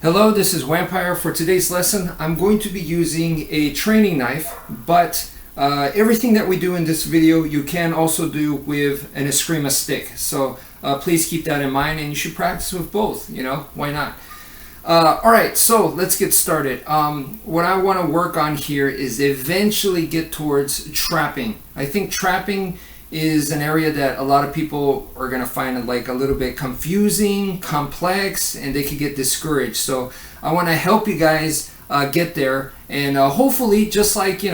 Hello, this is wmpyr. For today's lesson, I'm going to be using a training knife, but everything that we do in this video you can also do with an eskrima stick. So please keep that in mind, and you should practice with both, why not? Alright, so let's get started. What I want to work on here is eventually get towards trapping. I think trapping is an area that a lot of people are going to find like a little bit confusing, complex, and they could get discouraged. So I want to help you guys get there, and hopefully, just like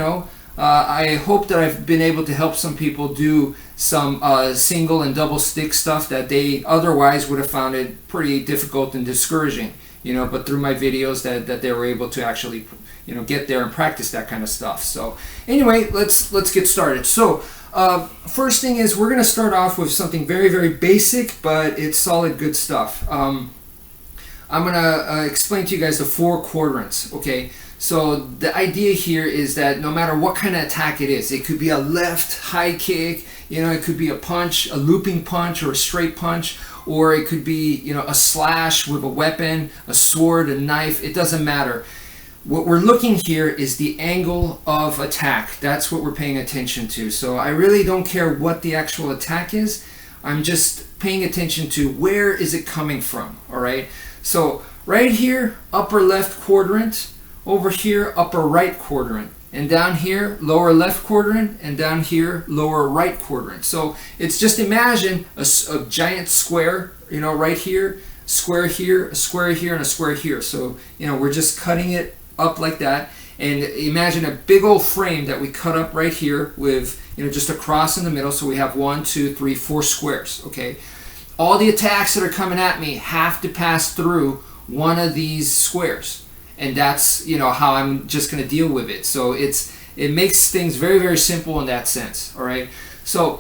I hope that I've been able to help some people do some single and double stick stuff that they otherwise would have found it pretty difficult and discouraging, but through my videos that they were able to actually get there and practice that kind of stuff. So anyway, let's get started. So first thing is, we're going to start off with something very, very basic, but it's solid, good stuff. I'm going to explain to you guys the 4 quadrants, okay? So the idea here is that no matter what kind of attack it is, it could be a left high kick, it could be a punch, a looping punch, or a straight punch, or it could be, a slash with a weapon, a sword, a knife, it doesn't matter. What we're looking here is the angle of attack. That's what we're paying attention to. So I really don't care what the actual attack is. I'm just paying attention to where is it coming from, all right? So right here, upper left quadrant, over here, upper right quadrant, and down here, lower left quadrant, and down here, lower right quadrant. So it's just imagine a giant square, right here, square here, a square here, and a square here. So, we're just cutting it up like that, and imagine a big old frame that we cut up right here with just a cross in the middle. So we have 1, 2, 3, 4 squares. Okay, all the attacks that are coming at me have to pass through one of these squares, and that's how I'm just going to deal with it. So it makes things very, very simple in that sense. All right, so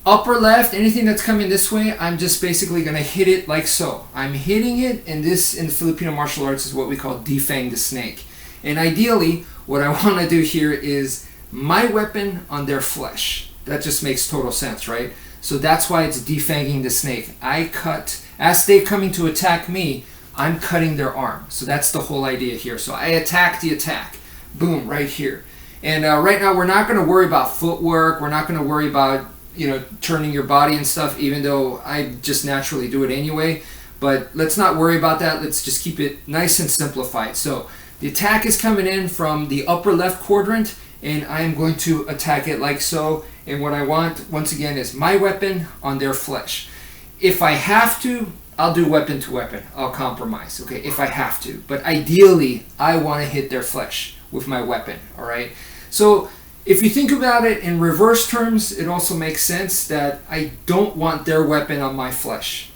upper left, anything that's coming this way, I'm just basically going to hit it like so. I'm hitting it, and this in Filipino martial arts is what we call defang the snake. And ideally, what I want to do here is my weapon on their flesh. That just makes total sense, right? So that's why it's defanging the snake. I cut, as they're coming to attack me, I'm cutting their arm. So that's the whole idea here. So I attack the attack. Boom, right here. And right now, we're not going to worry about footwork. We're not going to worry about turning your body and stuff, even though I just naturally do it anyway. But let's not worry about that. Let's just keep it nice and simplified. So the attack is coming in from the upper left quadrant, and I'm going to attack it like so. And what I want, once again, is my weapon on their flesh. If I have to, I'll do weapon to weapon. I'll compromise, okay, if I have to. But ideally, I want to hit their flesh with my weapon, all right? So if you think about it in reverse terms, it also makes sense that I don't want their weapon on my flesh.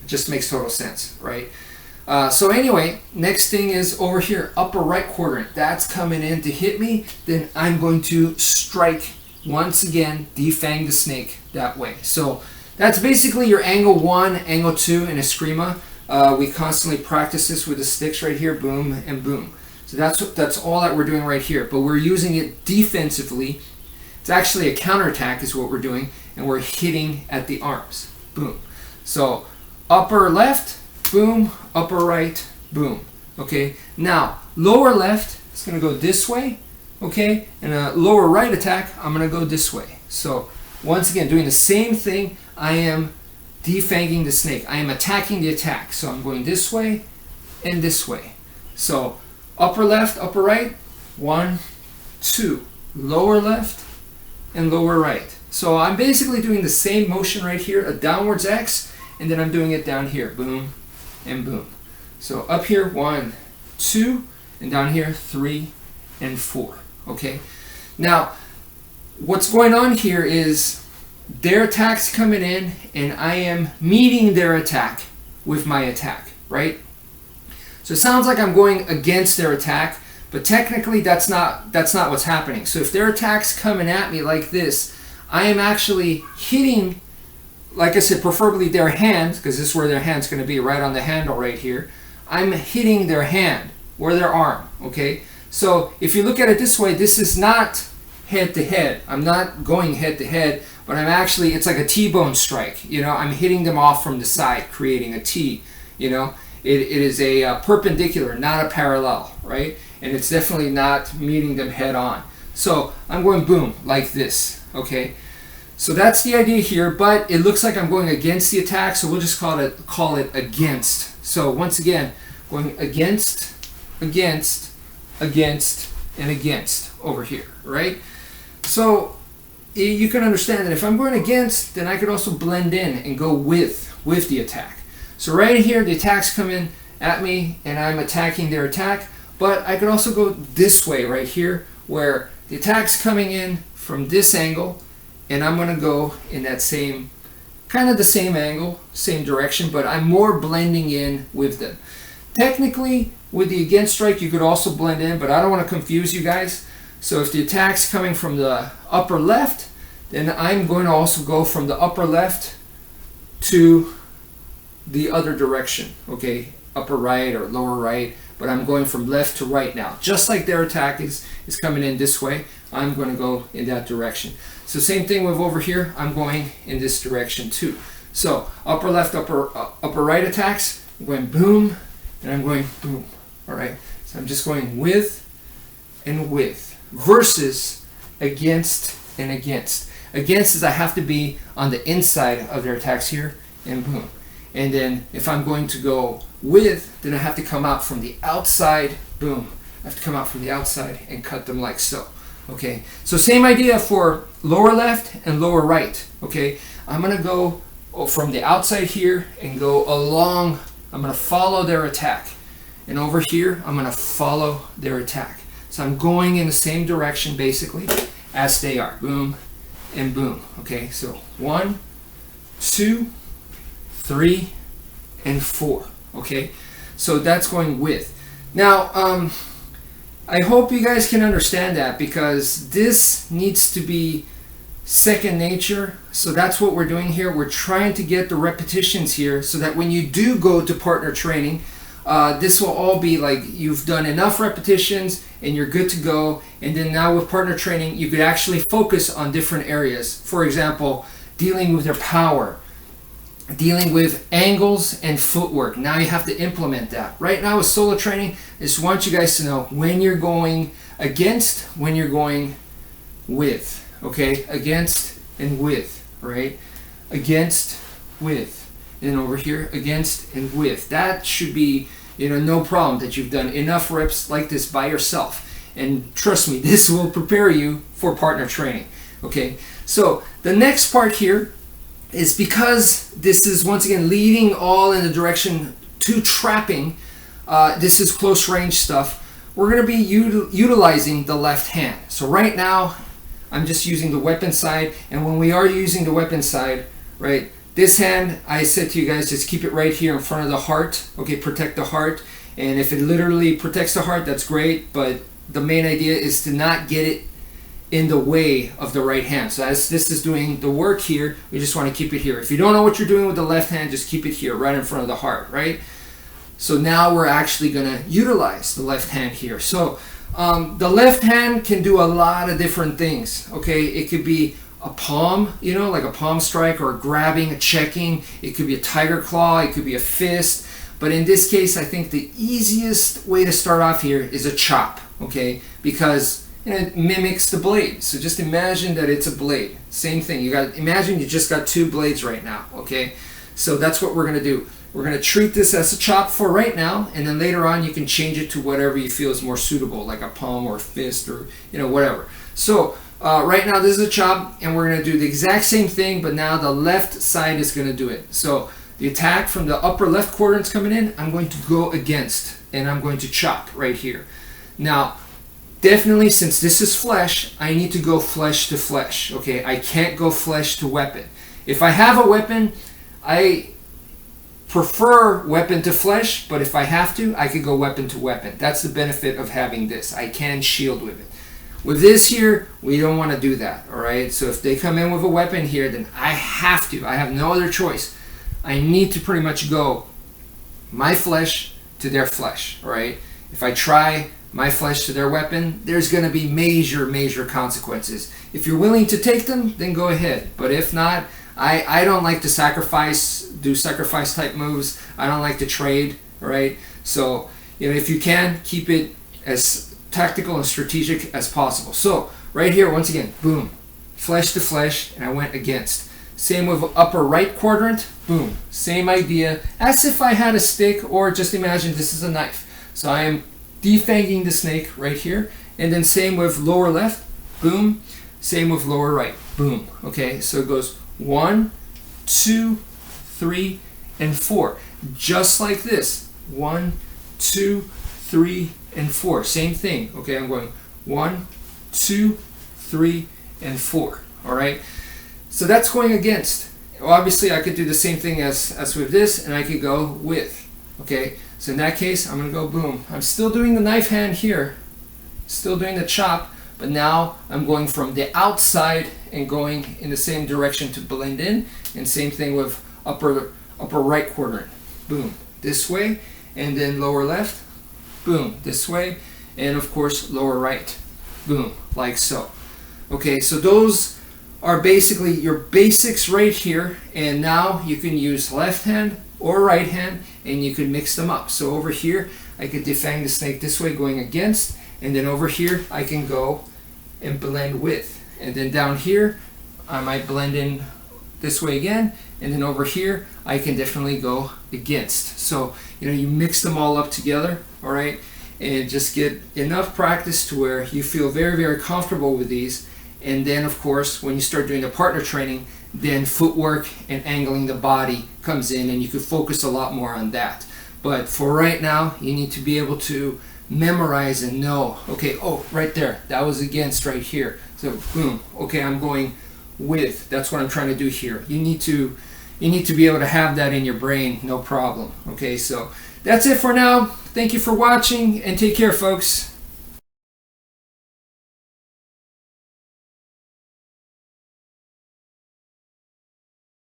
It just makes total sense, right? So anyway, next thing is over here, upper right quadrant. That's coming in to hit me. Then I'm going to strike once again, defang the snake that way. So that's basically your angle 1, angle 2 in eskrima. We constantly practice this with the sticks right here, boom and boom. So that's all that we're doing right here, but we're using it defensively. It's actually a counterattack is what we're doing, and we're hitting at the arms. Boom. So upper left, boom, upper right, boom. Okay, now lower left is going to go this way, okay, and a lower right attack, I'm going to go this way. So once again, doing the same thing, I am defanging the snake. I am attacking the attack. So I'm going this way and this way. So upper left, upper right, 1, 2, lower left and lower right. So I'm basically doing the same motion right here, a downwards X, and then I'm doing it down here, boom and boom. So up here, 1, 2, and down here, 3 and 4. Okay. Now, what's going on here is their attack's coming in, and I am meeting their attack with my attack, right? So it sounds like I'm going against their attack, but technically that's not what's happening. So if their attack's coming at me like this, I am actually hitting, like I said, preferably their hand, because this is where their hand's going to be, right on the handle right here. I'm hitting their hand or their arm, okay? So if you look at it this way, this is not head to head. I'm not going head to head, but I'm actually, it's like a T-bone strike, I'm hitting them off from the side, creating a T, it is a perpendicular, not a parallel, right? And it's definitely not meeting them head on. So I'm going boom, like this, okay? So that's the idea here, but it looks like I'm going against the attack, so we'll just call it against. So once again, going against, against, against, and against over here, right? So you can understand that if I'm going against, then I could also blend in and go with the attack. So right here, the attack's coming at me, and I'm attacking their attack, but I could also go this way right here, where the attack's coming in from this angle, and I'm going to go in that same, kind of the same angle, same direction, but I'm more blending in with them. Technically, with the against strike, you could also blend in, but I don't want to confuse you guys. So if the attack's coming from the upper left, then I'm going to also go from the upper left to the other direction, okay? Upper right or lower right, but I'm going from left to right now. Just like their attack is coming in this way, I'm going to go in that direction. So same thing with over here, I'm going in this direction too. So upper left, upper right attacks, I'm going boom, and I'm going boom, all right? So I'm just going with and with, versus against and against. Against is I have to be on the inside of their attacks here, and boom. And then if I'm going to go with, then I have to come out from the outside, boom. I have to come out from the outside and cut them like so. Okay, so same idea for lower left and lower right. Okay, I'm going to go from the outside here and go along. I'm going to follow their attack. And over here, I'm going to follow their attack. So I'm going in the same direction basically as they are. Boom and boom. Okay, so 1, 2, 3, and 4. Okay, so that's going with. Now, I hope you guys can understand that, because this needs to be second nature. So that's what we're doing here. We're trying to get the repetitions here so that when you do go to partner training, this will all be like you've done enough repetitions and you're good to go. And then now with partner training, you could actually focus on different areas. For example, dealing with their power, dealing with angles and footwork. Now you have to implement that. Right now with solo training, I just want you guys to know when you're going against, when you're going with. Okay, against and with, right? Against, with. And over here, against and with. That should be, no problem that you've done enough reps like this by yourself. And trust me, this will prepare you for partner training. Okay, so the next part here is, because this is once again leading all in the direction to trapping, this is close range stuff, we're going to be utilizing the left hand. So right now I'm just using the weapon side, and when we are using the weapon side, right, this hand, I said to you guys, just keep it right here in front of the heart. Okay, protect the heart. And if it literally protects the heart, that's great, but the main idea is to not get it in the way of the right hand. So as this is doing the work here, we just want to keep it here. If you don't know what you're doing with the left hand, just keep it here, right in front of the heart, right? So now we're actually going to utilize the left hand here. So the left hand can do a lot of different things, okay? It could be a palm, like a palm strike, or grabbing, a checking. It could be a tiger claw, it could be a fist. But in this case, I think the easiest way to start off here is a chop, okay? Because it mimics the blade. So just imagine that it's a blade. Same thing. Imagine you just got two blades right now, okay? So that's what we're going to do. We're going to treat this as a chop for right now, and then later on you can change it to whatever you feel is more suitable, like a palm or a fist or whatever. So right now this is a chop, and we're going to do the exact same thing, but now the left side is going to do it. So the attack from the upper left quadrant's coming in, I'm going to go against, and I'm going to chop right here. Now, definitely, since this is flesh, I need to go flesh to flesh, okay? I can't go flesh to weapon. If I have a weapon, I prefer weapon to flesh, but if I have to, I could go weapon to weapon. That's the benefit of having this. I can shield with it. With this here, we don't want to do that, all right? So if they come in with a weapon here, then I have to. I have no other choice. I need to pretty much go my flesh to their flesh, all right? If I try my flesh to their weapon, there's going to be major consequences. If you're willing to take them, then go ahead. But if not, I don't like to do sacrifice type moves. I don't like to trade All right, so if you can, keep it as tactical and strategic as possible. So right here, once again, boom, flesh to flesh, and I went against. Same with upper right quadrant, boom, same idea, as if I had a stick, or just imagine this is a knife. So I am defanging the snake right here, and then same with lower left, boom, same with lower right, boom. Okay, so it goes 1, 2, 3, and 4, just like this. 1, 2, 3, and 4, same thing. Okay, I'm going 1, 2, 3, and 4. All right. So that's going against. Obviously, I could do the same thing as with this, and I could go with. Okay, so in that case, I'm going to go boom. I'm still doing the knife hand here, still doing the chop, but now I'm going from the outside and going in the same direction to blend in, and same thing with upper right quadrant. Boom, this way, and then lower left, boom, this way, and of course lower right, boom, like so. Okay, so those are basically your basics right here, and now you can use left hand or right hand, and you can mix them up. So over here I could defang the snake this way going against, and then over here I can go and blend with, and then down here I might blend in this way again, and then over here I can definitely go against. So you mix them all up together, all right, and just get enough practice to where you feel very, very comfortable with these. And then of course, when you start doing the partner training, then footwork and angling the body comes in, and you could focus a lot more on that. But for right now, you need to be able to memorize and know, okay, oh, right there, that was against right here. So boom, okay, I'm going with. That's what I'm trying to do here. You need to be able to have that in your brain, no problem. Okay, so that's it for now. Thank you for watching, and take care, folks.